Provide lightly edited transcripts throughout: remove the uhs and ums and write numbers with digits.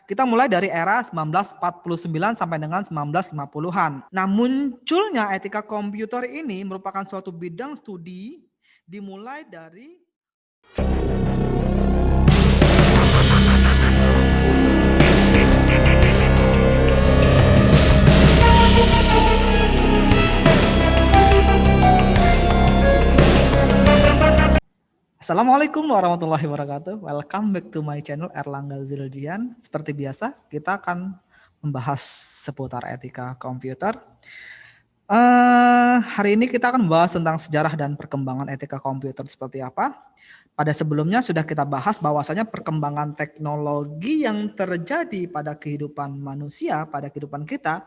Kita mulai dari era 1949 sampai dengan 1950-an. Nah, munculnya etika komputer ini merupakan suatu bidang studi dimulai dari Assalamualaikum warahmatullahi wabarakatuh. Welcome back to my channel Erlangga Zildian. Seperti biasa, kita akan membahas seputar etika komputer. Hari ini kita akan membahas tentang sejarah dan perkembangan etika komputer seperti apa. Pada sebelumnya sudah kita bahas bahwasanya perkembangan teknologi yang terjadi pada kehidupan manusia, pada kehidupan kita,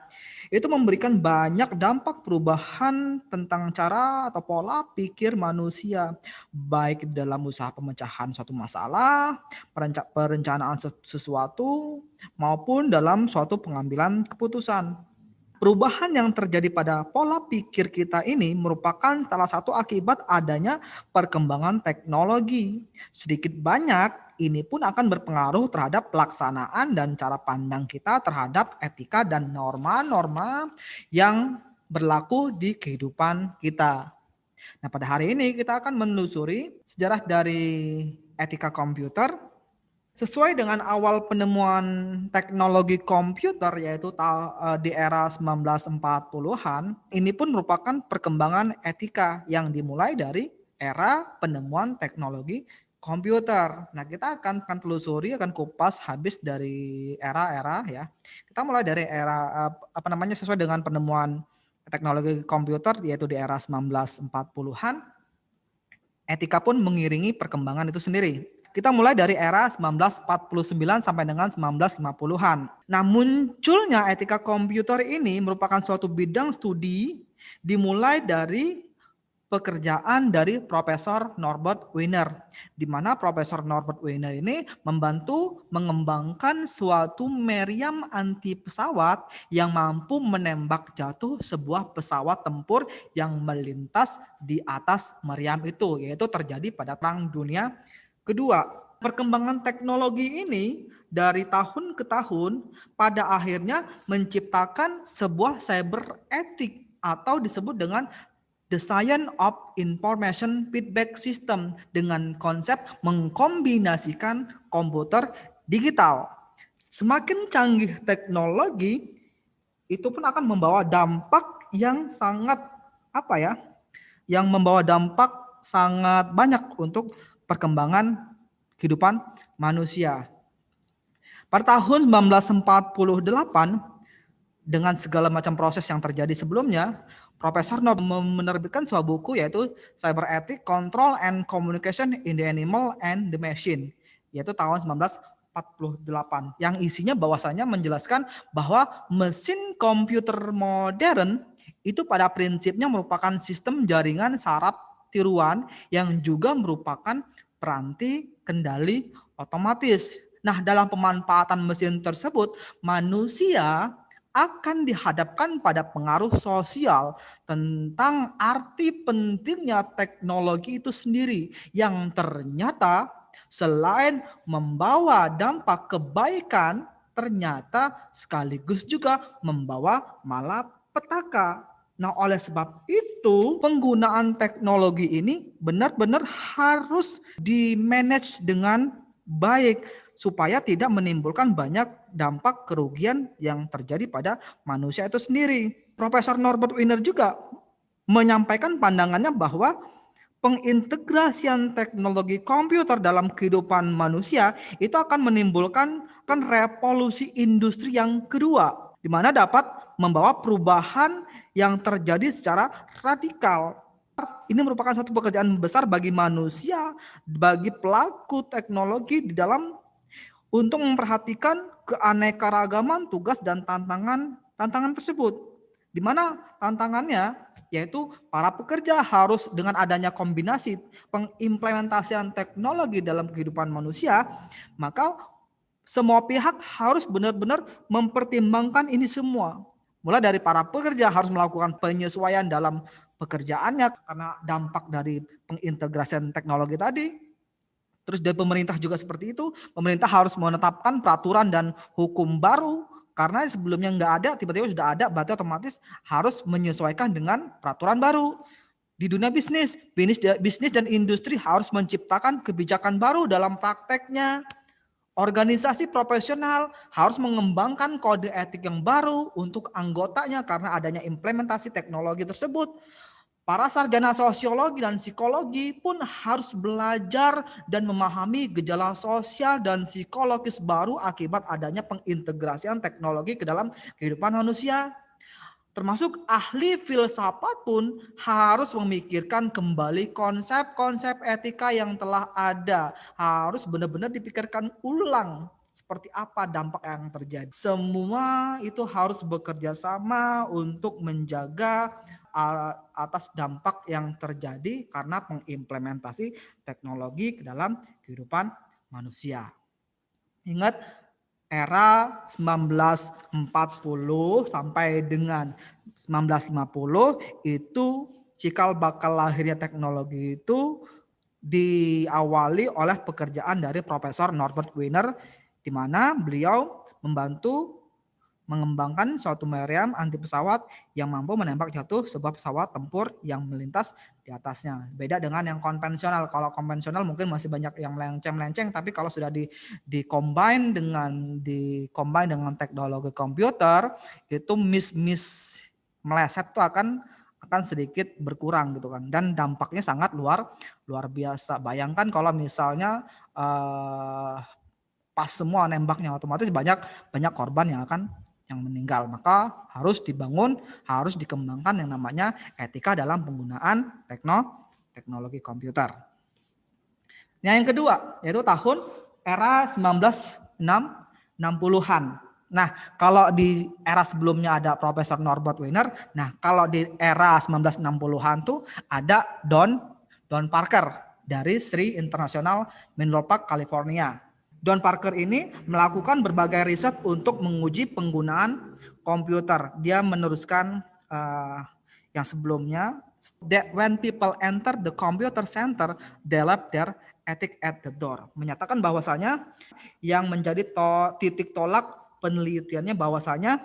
itu memberikan banyak dampak perubahan tentang cara atau pola pikir manusia, baik dalam usaha pemecahan suatu masalah, perencanaan sesuatu, maupun dalam suatu pengambilan keputusan. Perubahan yang terjadi pada pola pikir kita ini merupakan salah satu akibat adanya perkembangan teknologi. Sedikit banyak ini pun akan berpengaruh terhadap pelaksanaan dan cara pandang kita terhadap etika dan norma-norma yang berlaku di kehidupan kita. Nah, pada hari ini kita akan menelusuri sejarah dari etika komputer. Sesuai dengan awal penemuan teknologi komputer yaitu di era 1940-an, ini pun merupakan perkembangan etika yang dimulai dari era penemuan teknologi komputer. Nah, kita akan telusuri, akan kupas habis dari era-era ya. Kita mulai dari era sesuai dengan penemuan teknologi komputer yaitu di era 1940-an. Etika pun mengiringi perkembangan itu sendiri. Kita mulai dari era 1949 sampai dengan 1950-an. Nah, munculnya etika komputer ini merupakan suatu bidang studi dimulai dari pekerjaan dari Profesor Norbert Wiener, di mana Profesor Norbert Wiener ini membantu mengembangkan suatu meriam anti pesawat yang mampu menembak jatuh sebuah pesawat tempur yang melintas di atas meriam itu, yaitu terjadi pada Perang Dunia Kedua. Perkembangan teknologi ini dari tahun ke tahun pada akhirnya menciptakan sebuah cyber etik atau disebut dengan The Science of Information Feedback System dengan konsep mengkombinasikan komputer digital. Semakin canggih teknologi, itu pun akan membawa dampak yang sangat yang membawa dampak sangat banyak untuk perkembangan kehidupan manusia. Pada tahun 1948, dengan segala macam proses yang terjadi sebelumnya, Profesor Norbert menerbitkan sebuah buku yaitu Cyber Ethics, Control and Communication in the Animal and the Machine, yaitu tahun 1948, yang isinya bahwasanya menjelaskan bahwa mesin komputer modern itu pada prinsipnya merupakan sistem jaringan saraf tiruan yang juga merupakan peranti kendali otomatis. Nah, dalam pemanfaatan mesin tersebut, manusia akan dihadapkan pada pengaruh sosial tentang arti pentingnya teknologi itu sendiri yang ternyata selain membawa dampak kebaikan, ternyata sekaligus juga membawa malapetaka. Nah, oleh sebab itu penggunaan teknologi ini benar-benar harus di-manage dengan baik supaya tidak menimbulkan banyak dampak kerugian yang terjadi pada manusia itu sendiri. Profesor Norbert Wiener juga menyampaikan pandangannya bahwa pengintegrasian teknologi komputer dalam kehidupan manusia itu akan menimbulkan revolusi industri yang kedua, di mana dapat membawa perubahan yang terjadi secara radikal. Ini merupakan suatu pekerjaan besar bagi manusia, bagi pelaku teknologi di dalam untuk memperhatikan keanekaragaman tugas dan tantangan tersebut. Di mana tantangannya yaitu para pekerja harus dengan adanya kombinasi pengimplementasian teknologi dalam kehidupan manusia, maka semua pihak harus benar-benar mempertimbangkan ini semua. Mulai dari para pekerja harus melakukan penyesuaian dalam pekerjaannya karena dampak dari pengintegrasian teknologi tadi. Terus dari pemerintah juga seperti itu, pemerintah harus menetapkan peraturan dan hukum baru karena sebelumnya nggak ada, tiba-tiba sudah ada, berarti otomatis harus menyesuaikan dengan peraturan baru. Di dunia bisnis dan industri harus menciptakan kebijakan baru dalam prakteknya. Organisasi profesional harus mengembangkan kode etik yang baru untuk anggotanya karena adanya implementasi teknologi tersebut. Para sarjana sosiologi dan psikologi pun harus belajar dan memahami gejala sosial dan psikologis baru akibat adanya pengintegrasian teknologi ke dalam kehidupan manusia. Termasuk ahli filsafat pun harus memikirkan kembali konsep-konsep etika yang telah ada. Harus benar-benar dipikirkan ulang seperti apa dampak yang terjadi. Semua itu harus bekerja sama untuk menjaga atas dampak yang terjadi karena mengimplementasi teknologi ke dalam kehidupan manusia. Ingat, era 1940 sampai dengan 1950 itu cikal bakal lahirnya teknologi itu diawali oleh pekerjaan dari Profesor Norbert Wiener, di mana beliau membantu mengembangkan suatu meriam anti pesawat yang mampu menembak jatuh sebuah pesawat tempur yang melintas di atasnya. Beda dengan yang konvensional. Kalau konvensional mungkin masih banyak yang melenceng-melenceng, tapi kalau sudah di-combine dengan teknologi komputer, itu miss meleset tuh akan sedikit berkurang gitu kan, dan dampaknya sangat luar biasa. Bayangkan kalau misalnya pas semua nembaknya, otomatis banyak korban yang meninggal. Maka harus dikembangkan yang namanya etika dalam penggunaan teknologi komputer. Nah, yang kedua yaitu tahun era 1960-an. Nah, kalau di era sebelumnya ada Profesor Norbert Wiener, nah kalau di era 1960-an tuh ada Don Parker dari SRI International Menlo Park, California. Don Parker ini melakukan berbagai riset untuk menguji penggunaan komputer. Dia meneruskan yang sebelumnya, that when people enter the computer center, they left their ethic at the door. Menyatakan bahwasanya yang menjadi titik tolak penelitiannya bahwasanya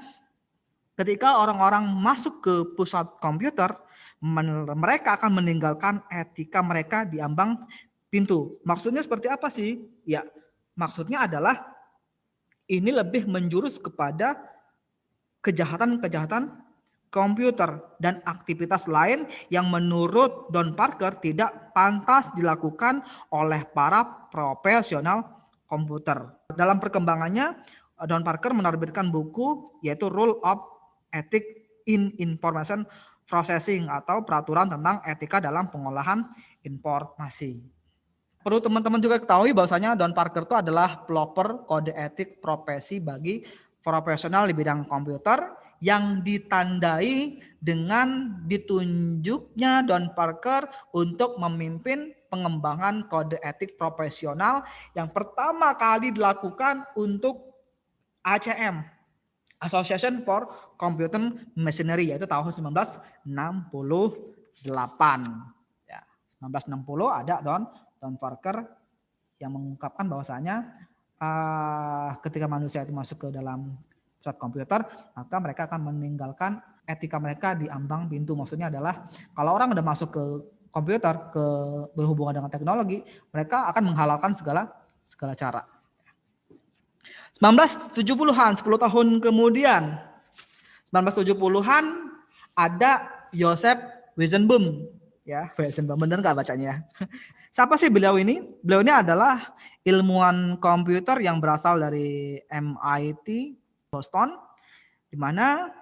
ketika orang-orang masuk ke pusat komputer, mereka akan meninggalkan etika mereka di ambang pintu. Maksudnya seperti apa sih? Ya, maksudnya adalah ini lebih menjurus kepada kejahatan-kejahatan komputer dan aktivitas lain yang menurut Don Parker tidak pantas dilakukan oleh para profesional komputer. Dalam perkembangannya, Don Parker menerbitkan buku yaitu Rule of Ethics in Information Processing atau peraturan tentang etika dalam pengolahan informasi. Perlu teman-teman juga ketahui bahwasanya Don Parker itu adalah pelopor kode etik profesi bagi profesional di bidang komputer yang ditandai dengan ditunjuknya Don Parker untuk memimpin pengembangan kode etik profesional yang pertama kali dilakukan untuk ACM, Association for Computer Machinery, yaitu tahun 1968. Ya, 1960 ada Don Parker yang mengungkapkan bahwasanya ketika manusia itu masuk ke dalam pusat komputer, maka mereka akan meninggalkan etika mereka di ambang pintu. Maksudnya adalah kalau orang udah masuk ke komputer, berhubungan dengan teknologi, mereka akan menghalalkan segala cara. 1970-an, 10 tahun kemudian, 1970-an ada Joseph Weizenbaum. Ya, Weizenbaum, bener nggak bacanya? Siapa sih beliau ini? Beliau ini adalah ilmuwan komputer yang berasal dari MIT Boston, di mana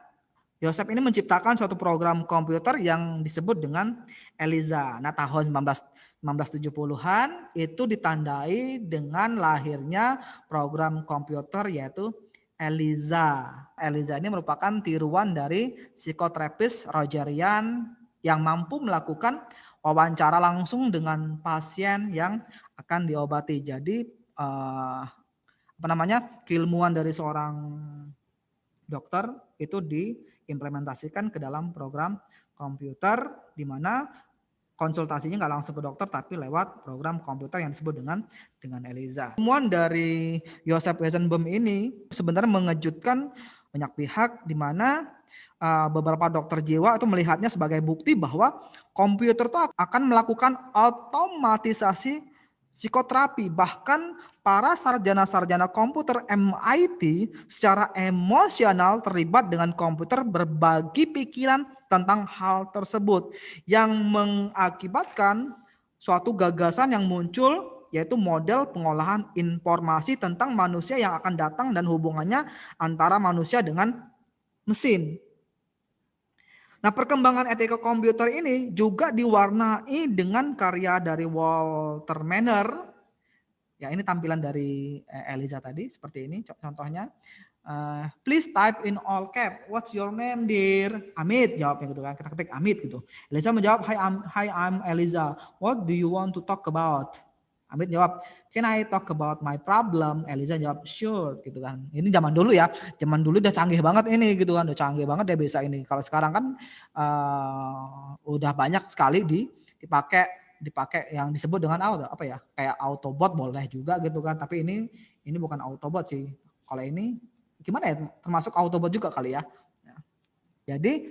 Joseph ini menciptakan suatu program komputer yang disebut dengan ELIZA. Nah, tahun 1970-an itu ditandai dengan lahirnya program komputer yaitu ELIZA. ELIZA ini merupakan tiruan dari psikoterapis Rogerian yang mampu melakukan wawancara langsung dengan pasien yang akan diobati. Jadi keilmuan dari seorang dokter itu diimplementasikan ke dalam program komputer, di mana konsultasinya nggak langsung ke dokter tapi lewat program komputer yang disebut dengan ELIZA. Temuan dari Joseph Weizenbaum ini sebenarnya mengejutkan banyak pihak, di mana beberapa dokter jiwa itu melihatnya sebagai bukti bahwa komputer itu akan melakukan otomatisasi psikoterapi. Bahkan para sarjana-sarjana komputer MIT secara emosional terlibat dengan komputer, berbagi pikiran tentang hal tersebut, yang mengakibatkan suatu gagasan yang muncul, yaitu model pengolahan informasi tentang manusia yang akan datang dan hubungannya antara manusia dengan mesin. Nah, perkembangan etika komputer ini juga diwarnai dengan karya dari Walter Manner. Ya, ini tampilan dari ELIZA tadi seperti ini contohnya. Please type in all cap. What's your name, dear? Amit jawabnya gitu kan. Kita ketik Amit gitu. ELIZA menjawab, Hi, I'm ELIZA. What do you want to talk about? Amit jawab, Can I talk about my problem? ELIZA jawab, Sure gitu kan. Ini zaman dulu ya. Zaman dulu udah canggih banget ini gitu kan. Udah canggih banget ya bisa ini. Kalau sekarang kan udah banyak sekali dipakai yang disebut dengan apa ya, kayak Autobot boleh juga gitu kan, tapi ini bukan Autobot sih. Kalau ini gimana ya, termasuk Autobot juga kali ya. Jadi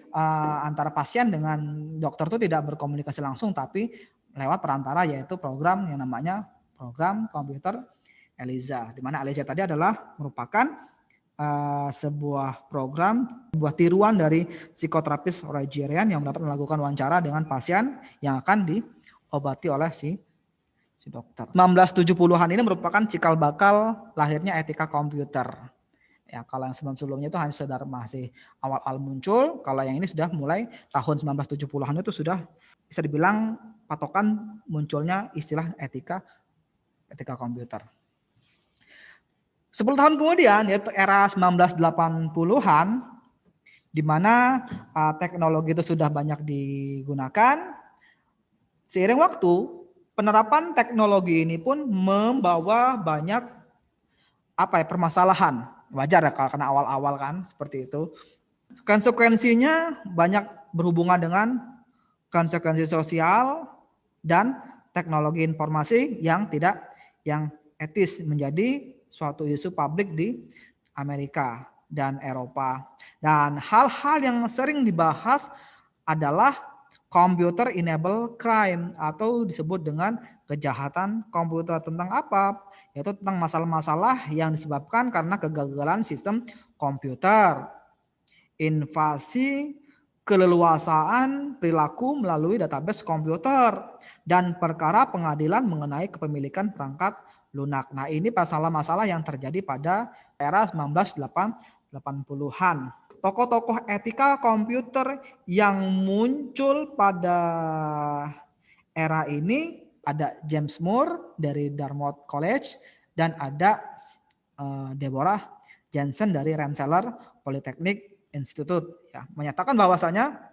antara pasien dengan dokter itu tidak berkomunikasi langsung, tapi lewat perantara, yaitu program yang namanya program komputer ELIZA, di mana ELIZA tadi adalah merupakan sebuah program, sebuah tiruan dari psikoterapis Rogerian yang dapat melakukan wawancara dengan pasien yang akan diobati oleh si dokter. 1970-an ini merupakan cikal bakal lahirnya etika komputer. Ya, kalau yang sebelum-sebelumnya itu hanya sekedar masih awal-awal muncul, kalau yang ini sudah mulai tahun 1970-an itu sudah bisa dibilang patokan munculnya istilah etika komputer. 10 tahun kemudian, yaitu era 1980-an, di mana teknologi itu sudah banyak digunakan. Seiring waktu, penerapan teknologi ini pun membawa banyak permasalahan. Wajar ya karena awal-awal kan seperti itu. Konsekuensinya banyak berhubungan dengan konsekuensi sosial dan teknologi informasi yang etis, menjadi suatu isu publik di Amerika dan Eropa. Dan hal-hal yang sering dibahas adalah computer enable crime, atau disebut dengan kejahatan komputer. Tentang apa? Yaitu tentang masalah-masalah yang disebabkan karena kegagalan sistem komputer, invasi keleluasaan perilaku melalui database komputer, dan perkara pengadilan mengenai kepemilikan perangkat lunak. Nah, ini masalah-masalah yang terjadi pada era 1980-an. Tokoh-tokoh etika komputer yang muncul pada era ini ada James Moore dari Dartmouth College, dan ada Deborah Jensen dari Rensselaer Polytechnic Institute, ya, menyatakan bahwasanya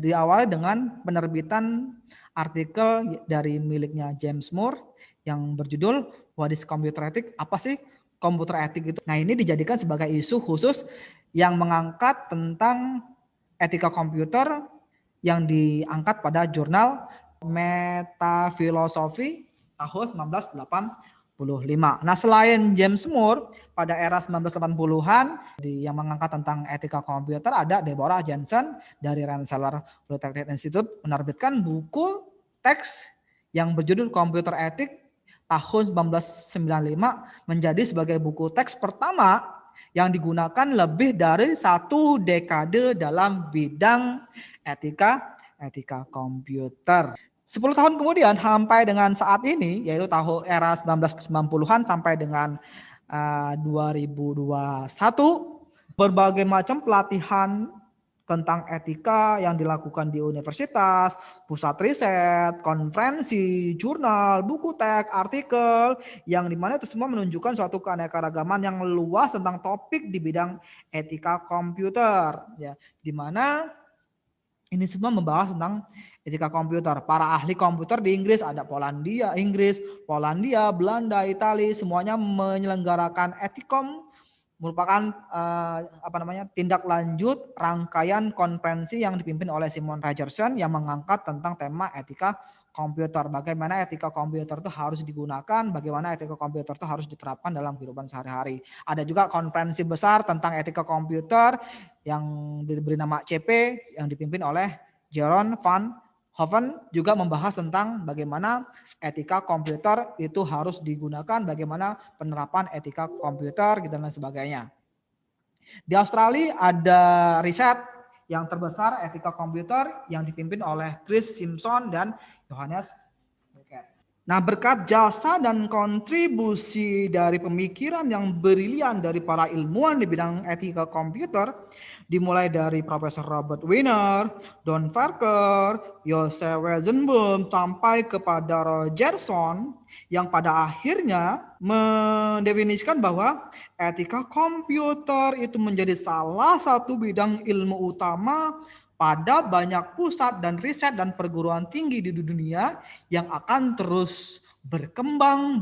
diawali dengan penerbitan artikel dari miliknya James Moore yang berjudul What is Computer Ethics? Apa sih komputer etik itu? Nah, ini dijadikan sebagai isu khusus yang mengangkat tentang etika komputer yang diangkat pada jurnal Metafilosofi tahun 1985. Nah, selain James Moore pada era 1980-an yang mengangkat tentang etika komputer, ada Deborah Jensen dari Rensselaer Polytechnic Institute menerbitkan buku teks yang berjudul Computer Ethics tahun 1995, menjadi sebagai buku teks pertama yang digunakan lebih dari 1 dekade dalam bidang etika komputer. 10 tahun kemudian sampai dengan saat ini, yaitu tahun era 1990-an sampai dengan 2021, berbagai macam pelatihan tentang etika yang dilakukan di universitas, pusat riset, konferensi, jurnal, buku teks, artikel, yang dimana itu semua menunjukkan suatu keanekaragaman yang luas tentang topik di bidang etika komputer, ya, dimana ini semua membahas tentang etika komputer. Para ahli komputer di Inggris, ada Polandia, Belanda, Italia, semuanya menyelenggarakan etikom merupakan tindak lanjut rangkaian konferensi yang dipimpin oleh Simon Rogerson yang mengangkat tentang tema etika komputer. Bagaimana etika komputer itu harus digunakan, bagaimana etika komputer itu harus diterapkan dalam kehidupan sehari-hari. Ada juga konferensi besar tentang etika komputer yang diberi nama CP yang dipimpin oleh Jeroen van Hoven, juga membahas tentang bagaimana etika komputer itu harus digunakan, bagaimana penerapan etika komputer gitu dan sebagainya. Di Australia ada riset yang terbesar etika komputer yang dipimpin oleh Chris Simpson dan Johannes Beckett. Nah, berkat jasa dan kontribusi dari pemikiran yang brilian dari para ilmuwan di bidang etika komputer, dimulai dari Profesor Robert Wiener, Don Farquhar, Joseph Weizenbaum, sampai kepada Rogerson, yang pada akhirnya mendefinisikan bahwa etika komputer itu menjadi salah satu bidang ilmu utama pada banyak pusat dan riset dan perguruan tinggi di dunia yang akan terus berkembang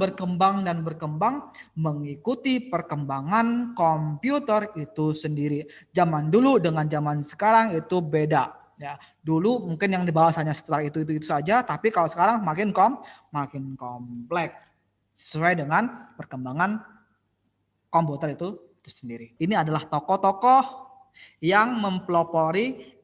mengikuti perkembangan komputer itu sendiri. Zaman dulu dengan zaman sekarang itu beda. Ya, dulu mungkin yang dibahas hanya seputar itu saja, tapi kalau sekarang makin kompleks sesuai dengan perkembangan komputer itu sendiri. Ini adalah tokoh-tokoh yang mempelopori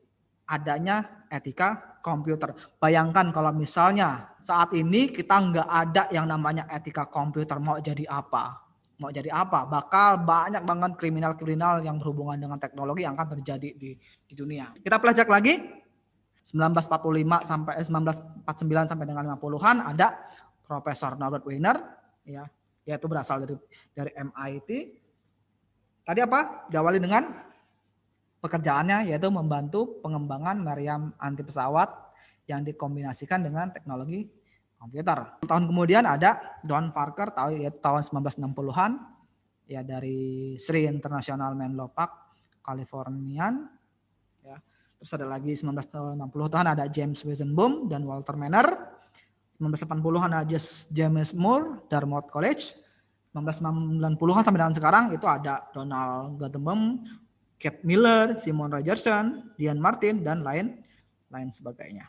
adanya etika komputer. Bayangkan kalau misalnya saat ini kita nggak ada yang namanya etika komputer, mau jadi apa? Bakal banyak banget kriminal-kriminal yang berhubungan dengan teknologi yang akan terjadi di dunia. Kita pelajari lagi 1945 sampai 1949 sampai dengan 50-an ada Profesor Norbert Wiener, ya, yaitu berasal dari MIT. Tadi apa? Diawali dengan pekerjaannya yaitu membantu pengembangan meriam anti pesawat yang dikombinasikan dengan teknologi komputer. Tahun kemudian ada Don Farquhar tahun 1960-an ya, dari Sri International Menlo Park, Californian. Ya. Terus ada lagi 1960-an ada James Weizenbaum dan Walter Manner. 1980-an ada James Moore, Dartmouth College. 1990-an sampai dengan sekarang itu ada Donald Gottenbaum, Kate Miller, Simon Rogerson, Dian Martin, dan lain sebagainya.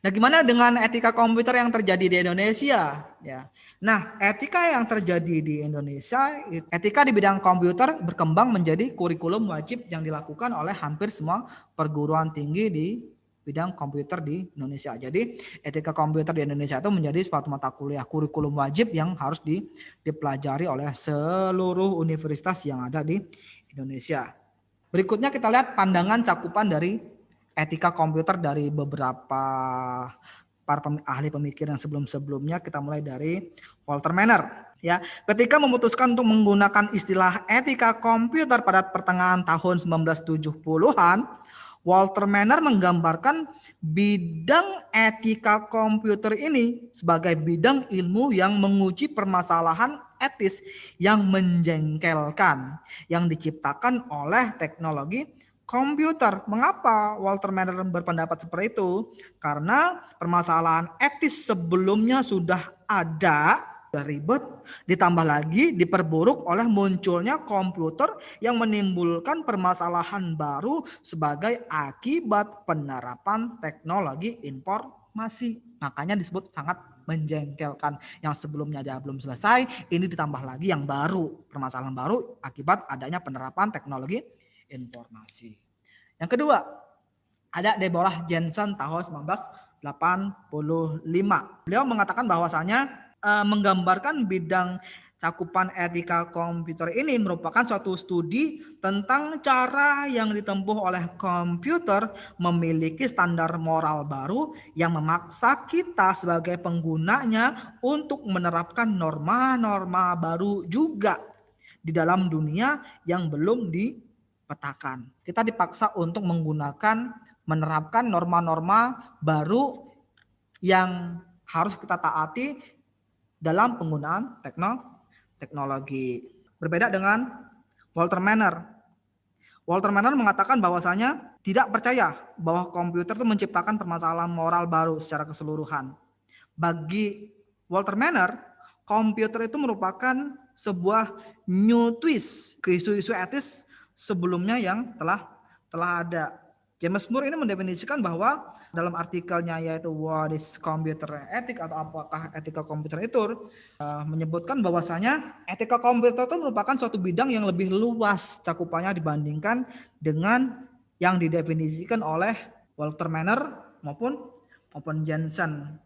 Nah, gimana dengan etika komputer yang terjadi di Indonesia? Ya. Nah, etika yang terjadi di Indonesia, etika di bidang komputer berkembang menjadi kurikulum wajib yang dilakukan oleh hampir semua perguruan tinggi di bidang komputer di Indonesia. Jadi, etika komputer di Indonesia itu menjadi suatu mata kuliah kurikulum wajib yang harus dipelajari oleh seluruh universitas yang ada di Indonesia. Berikutnya kita lihat pandangan cakupan dari etika komputer dari beberapa para ahli pemikir yang sebelumnya. Kita mulai dari Walter Manner. Ya, ketika memutuskan untuk menggunakan istilah etika komputer pada pertengahan tahun 1970-an, Walter Manner menggambarkan bidang etika komputer ini sebagai bidang ilmu yang menguji permasalahan etis yang menjengkelkan yang diciptakan oleh teknologi komputer. Mengapa Walter Manner berpendapat seperti itu? Karena permasalahan etis sebelumnya sudah ada, sudah ribet, ditambah lagi diperburuk oleh munculnya komputer yang menimbulkan permasalahan baru sebagai akibat penerapan teknologi informasi. Makanya disebut sangat menjengkelkan. Yang sebelumnya dia belum selesai, ini ditambah lagi yang baru, permasalahan baru akibat adanya penerapan teknologi informasi. Yang kedua, ada Deborah Jensen tahun 1985. Beliau mengatakan bahwasanya menggambarkan bidang cakupan etika komputer ini merupakan suatu studi tentang cara yang ditempuh oleh komputer memiliki standar moral baru yang memaksa kita sebagai penggunanya untuk menerapkan norma-norma baru juga di dalam dunia yang belum dipetakan. Kita dipaksa untuk menerapkan norma-norma baru yang harus kita taati dalam penggunaan teknologi. Berbeda dengan Walter Manner. Walter Manner mengatakan bahwasanya tidak percaya bahwa komputer itu menciptakan permasalahan moral baru secara keseluruhan. Bagi Walter Manner, komputer itu merupakan sebuah new twist ke isu-isu etis sebelumnya yang telah ada. James Moore ini mendefinisikan bahwa dalam artikelnya yaitu What is Computer Ethics atau apakah etika komputer itu menyebutkan bahwasanya etika komputer itu merupakan suatu bidang yang lebih luas cakupannya dibandingkan dengan yang didefinisikan oleh Walter Manner maupun Jensen.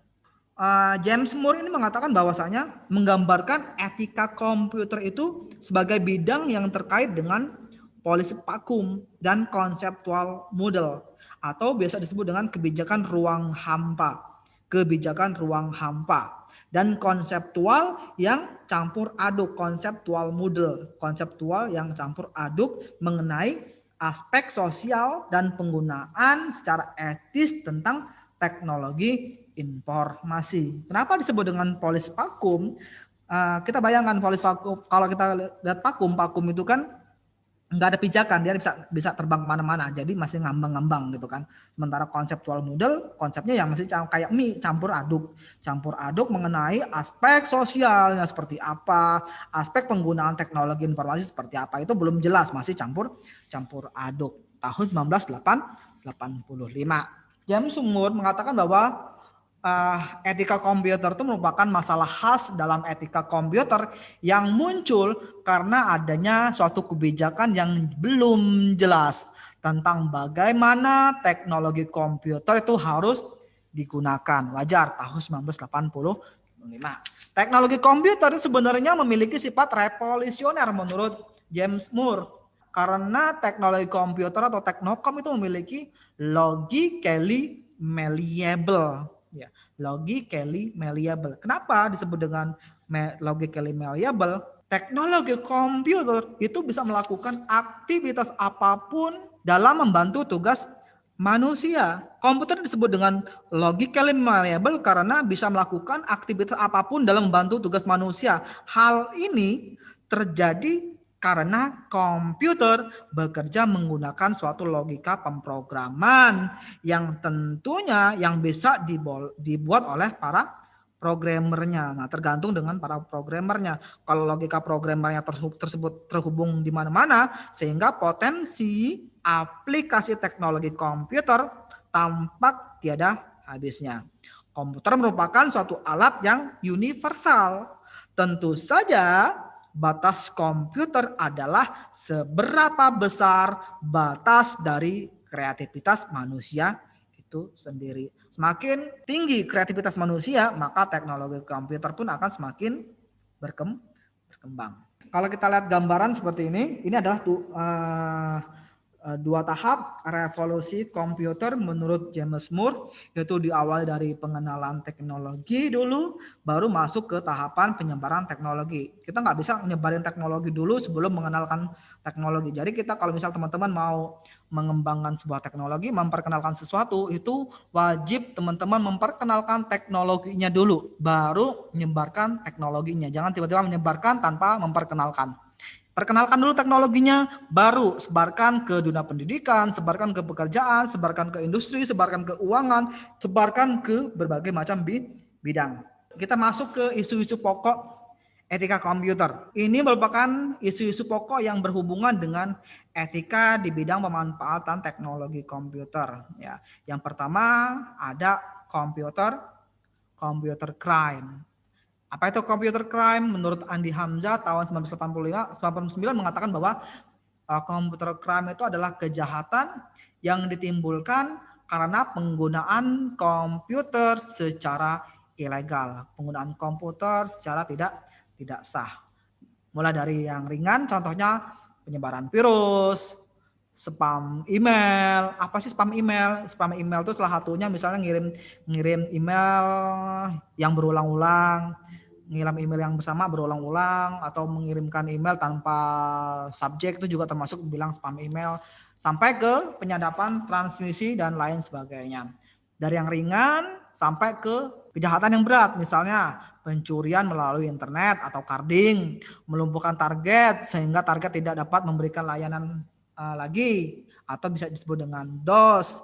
James Moore ini mengatakan bahwasanya menggambarkan etika komputer itu sebagai bidang yang terkait dengan polisi vakum dan konseptual model atau biasa disebut dengan kebijakan ruang hampa dan konseptual yang campur aduk, konseptual yang campur aduk mengenai aspek sosial dan penggunaan secara etis tentang teknologi informasi. Kenapa disebut dengan polis vakum? Kita bayangkan polis vakum, kalau kita lihat vakum itu kan nggak ada pijakan, dia bisa terbang kemana-mana, jadi masih ngambang-ngambang gitu kan. Sementara konseptual model, konsepnya yang masih kayak mie, campur aduk mengenai aspek sosialnya seperti apa, aspek penggunaan teknologi informasi seperti apa, itu belum jelas, masih campur aduk. Tahun 1985, James Moore mengatakan bahwa etika komputer itu merupakan masalah khas dalam etika komputer yang muncul karena adanya suatu kebijakan yang belum jelas tentang bagaimana teknologi komputer itu harus digunakan. Wajar, tahun 1985. Teknologi komputer itu sebenarnya memiliki sifat revolusioner menurut James Moore. Karena teknologi komputer atau teknokom itu memiliki logically malleable. Ya, logically malleable. Kenapa disebut dengan logically malleable? Teknologi komputer itu bisa melakukan aktivitas apapun dalam membantu tugas manusia. Komputer disebut dengan logically malleable karena bisa melakukan aktivitas apapun dalam membantu tugas manusia. Hal ini terjadi karena komputer bekerja menggunakan suatu logika pemrograman yang tentunya yang bisa dibuat oleh para programmernya. Nah, tergantung dengan para programmernya. Kalau logika programmernya tersebut terhubung di mana-mana, sehingga potensi aplikasi teknologi komputer tampak tiada habisnya. Komputer merupakan suatu alat yang universal. Tentu saja batas komputer adalah seberapa besar batas dari kreativitas manusia itu sendiri. Semakin tinggi kreativitas manusia, maka teknologi komputer pun akan semakin berkembang. Kalau kita lihat gambaran seperti ini adalah dua tahap revolusi komputer menurut James Moore, yaitu diawali dari pengenalan teknologi dulu, baru masuk ke tahapan penyebaran teknologi. Kita nggak bisa menyebarin teknologi dulu sebelum mengenalkan teknologi. Jadi kita kalau misal teman-teman mau mengembangkan sebuah teknologi, memperkenalkan sesuatu, itu wajib teman-teman memperkenalkan teknologinya dulu, baru menyebarkan teknologinya. Jangan tiba-tiba menyebarkan tanpa memperkenalkan. Perkenalkan dulu teknologinya, baru sebarkan ke dunia pendidikan, sebarkan ke pekerjaan, sebarkan ke industri, sebarkan ke keuangan, sebarkan ke berbagai macam bidang. Kita masuk ke isu-isu pokok etika komputer. Ini merupakan isu-isu pokok yang berhubungan dengan etika di bidang pemanfaatan teknologi komputer. Ya, yang pertama ada computer crime. Apa itu computer crime? Menurut Andi Hamzah tahun 1989 mengatakan bahwa computer crime itu adalah kejahatan yang ditimbulkan karena penggunaan komputer secara ilegal, penggunaan komputer secara tidak sah. Mulai dari yang ringan, contohnya penyebaran virus, spam email. Apa sih spam email? Spam email itu salah satunya misalnya ngirim email yang berulang-ulang, ngirim email yang bersama berulang-ulang, atau mengirimkan email tanpa subjek, itu juga termasuk bilang spam email, sampai ke penyadapan transmisi dan lain sebagainya. Dari yang ringan sampai ke kejahatan yang berat, misalnya pencurian melalui internet atau carding, melumpuhkan target sehingga target tidak dapat memberikan layanan lagi, atau bisa disebut dengan DOS,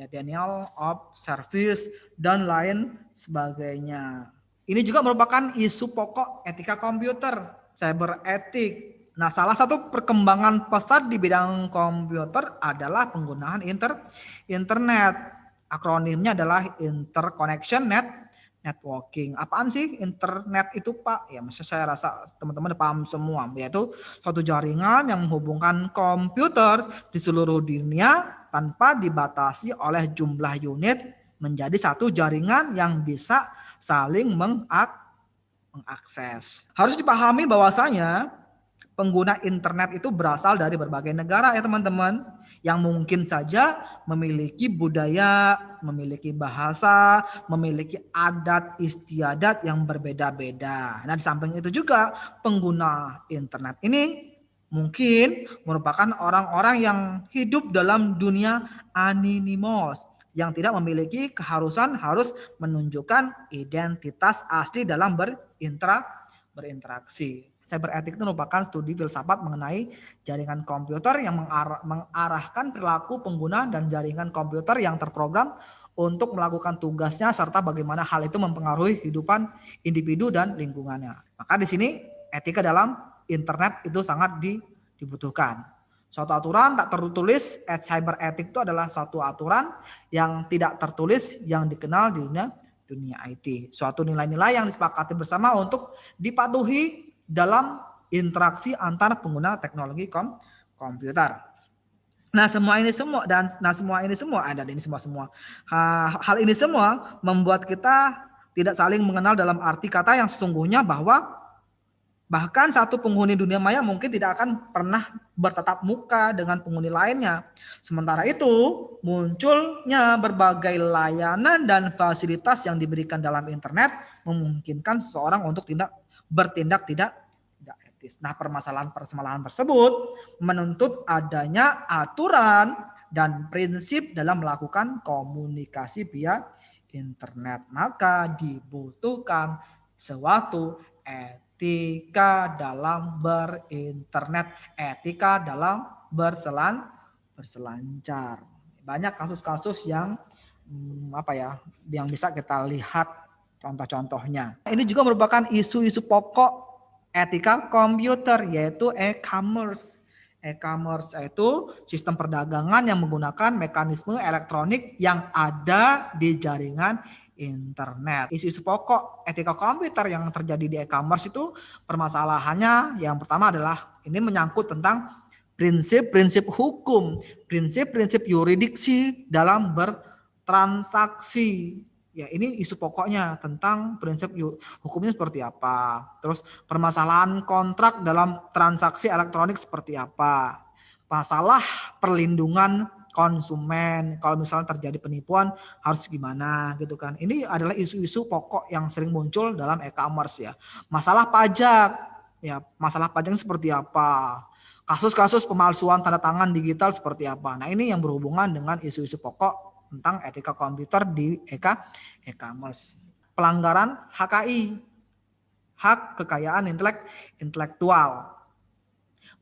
denial of service dan lain sebagainya. Ini juga merupakan isu pokok etika komputer, cyber ethic. Nah, salah satu perkembangan pesat di bidang komputer adalah penggunaan internet. Akronimnya adalah interconnection networking. Apaan sih internet itu, Pak? Ya, maksud saya rasa teman-teman udah paham semua, yaitu suatu jaringan yang menghubungkan komputer di seluruh dunia tanpa dibatasi oleh jumlah unit menjadi satu jaringan yang bisa saling mengakses. Harus dipahami bahwasanya pengguna internet itu berasal dari berbagai negara ya teman-teman, yang mungkin saja memiliki budaya, memiliki bahasa, memiliki adat istiadat yang berbeda-beda. Nah, di samping itu juga pengguna internet ini mungkin merupakan orang-orang yang hidup dalam dunia anonymous, yang tidak memiliki keharusan harus menunjukkan identitas asli dalam berinteraksi. Cyber ethic itu merupakan studi filsafat mengenai jaringan komputer yang mengarahkan perilaku pengguna dan jaringan komputer yang terprogram untuk melakukan tugasnya serta bagaimana hal itu mempengaruhi kehidupan individu dan lingkungannya. Maka di sini etika dalam internet itu sangat dibutuhkan. Suatu aturan tak tertulis, cyber ethic itu adalah suatu aturan yang tidak tertulis yang dikenal di dunia IT. Suatu nilai-nilai yang disepakati bersama untuk dipatuhi dalam interaksi antar pengguna teknologi komputer. Nah, semua ini semua hal ini semua membuat kita tidak saling mengenal dalam arti kata yang sesungguhnya, bahwa bahkan satu penghuni dunia maya mungkin tidak akan pernah bertatap muka dengan penghuni lainnya. Sementara itu, munculnya berbagai layanan dan fasilitas yang diberikan dalam internet memungkinkan seseorang untuk bertindak tidak etis. Nah, permasalahan tersebut menuntut adanya aturan dan prinsip dalam melakukan komunikasi via internet. Maka dibutuhkan suatu etika dalam berinternet, etika dalam berselancar. Banyak kasus-kasus yang yang bisa kita lihat contoh-contohnya. Ini juga merupakan isu-isu pokok etika komputer, yaitu e-commerce. E-commerce itu sistem perdagangan yang menggunakan mekanisme elektronik yang ada di jaringan internet. Isu-isu pokok etika komputer yang terjadi di e-commerce itu permasalahannya yang pertama adalah ini menyangkut tentang prinsip-prinsip hukum, prinsip-prinsip yuridiksi dalam bertransaksi. Ya, ini isu pokoknya tentang prinsip hukumnya seperti apa. Terus permasalahan kontrak dalam transaksi elektronik seperti apa. Masalah perlindungan konsumen, kalau misalnya terjadi penipuan harus gimana gitu kan. Ini adalah isu-isu pokok yang sering muncul dalam e-commerce ya. Masalah pajak, ya masalah pajaknya seperti apa. Kasus-kasus pemalsuan tanda tangan digital seperti apa. Nah, ini yang berhubungan dengan isu-isu pokok tentang etika komputer di e-commerce. Pelanggaran HKI, hak kekayaan intelektual.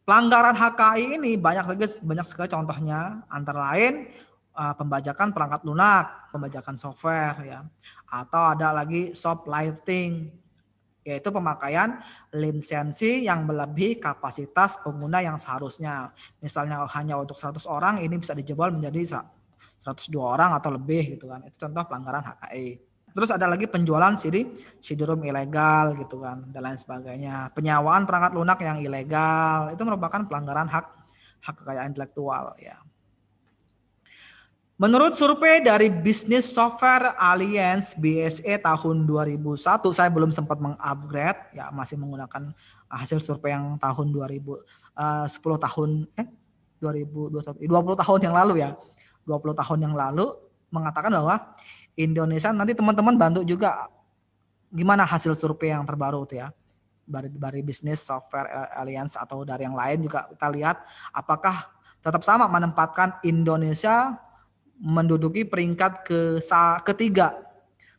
Pelanggaran HKI ini banyak sekali contohnya, antara lain pembajakan perangkat lunak, pembajakan software ya, atau ada lagi shoplifting, yaitu pemakaian lisensi yang melebihi kapasitas pengguna yang seharusnya. Misalnya hanya untuk 100 orang, ini bisa dijebol menjadi 102 orang atau lebih gitu kan. Itu contoh pelanggaran HKI. Terus ada lagi penjualan CD-ROM ilegal gitu kan, dan lain sebagainya. Penyewaan perangkat lunak yang ilegal itu merupakan pelanggaran hak kekayaan intelektual ya. Menurut survei dari Business Software Alliance BSE tahun 2001, saya belum sempat mengupgrade ya, masih menggunakan hasil survei yang tahun 20 tahun yang lalu ya. 20 tahun yang lalu mengatakan bahwa Indonesia, nanti teman-teman bantu juga gimana hasil survei yang terbaru itu ya, dari Business Software Alliance atau dari yang lain juga kita lihat apakah tetap sama menempatkan Indonesia menduduki peringkat ketiga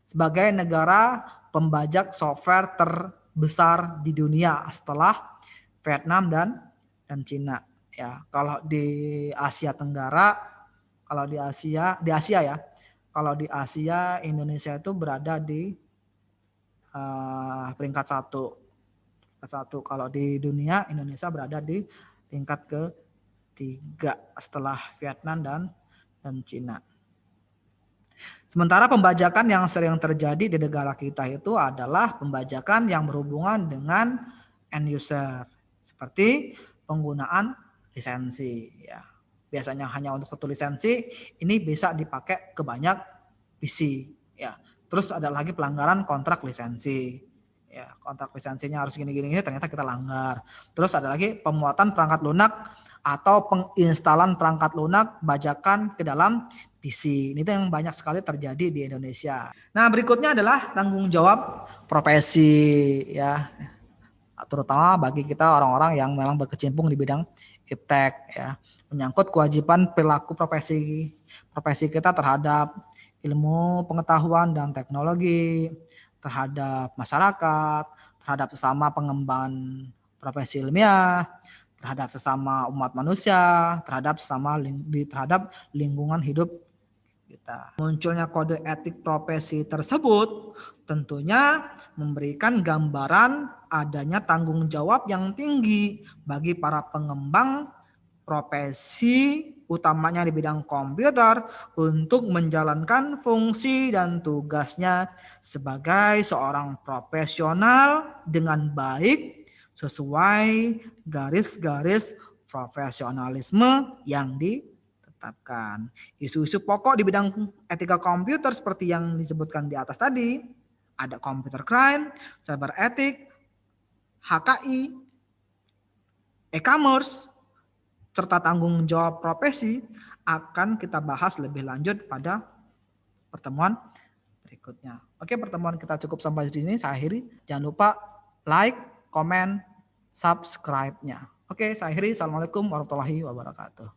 sebagai negara pembajak software terbesar di dunia setelah Vietnam dan Cina ya. Kalau di Asia Tenggara, kalau di Asia ya, kalau di Asia Indonesia itu berada di peringkat satu. Kalau di dunia, Indonesia berada di tingkat ketiga setelah Vietnam dan Cina. Sementara pembajakan yang sering terjadi di negara kita itu adalah pembajakan yang berhubungan dengan end user, seperti penggunaan lisensi. Ya, biasanya hanya untuk satu lisensi, ini bisa dipakai ke banyak PC. Ya, terus ada lagi pelanggaran kontrak lisensi. Ya, kontrak lisensinya harus gini-gini, ternyata kita langgar. Terus ada lagi pemuatan perangkat lunak atau penginstalan perangkat lunak bajakan ke dalam PC. Ini yang banyak sekali terjadi di Indonesia. Nah, berikutnya adalah tanggung jawab profesi, ya, terutama bagi kita orang-orang yang memang berkecimpung di bidang iptek, ya, menyangkut kewajiban perilaku profesi kita terhadap ilmu pengetahuan dan teknologi, terhadap masyarakat, terhadap sesama pengembangan profesi ilmiah, terhadap sesama umat manusia, terhadap lingkungan hidup kita. Munculnya kode etik profesi tersebut tentunya memberikan gambaran adanya tanggung jawab yang tinggi bagi para pengembang profesi, utamanya di bidang komputer, untuk menjalankan fungsi dan tugasnya sebagai seorang profesional dengan baik sesuai garis-garis profesionalisme yang ditetapkan. Isu-isu pokok di bidang etika komputer seperti yang disebutkan di atas tadi, ada computer crime, cyber ethic, HKI, e-commerce, serta tanggung jawab profesi akan kita bahas lebih lanjut pada pertemuan berikutnya. Oke, pertemuan kita cukup sampai di sini. Saya akhiri. Jangan lupa like, komen, subscribe-nya. Oke, saya akhiri. Assalamualaikum warahmatullahi wabarakatuh.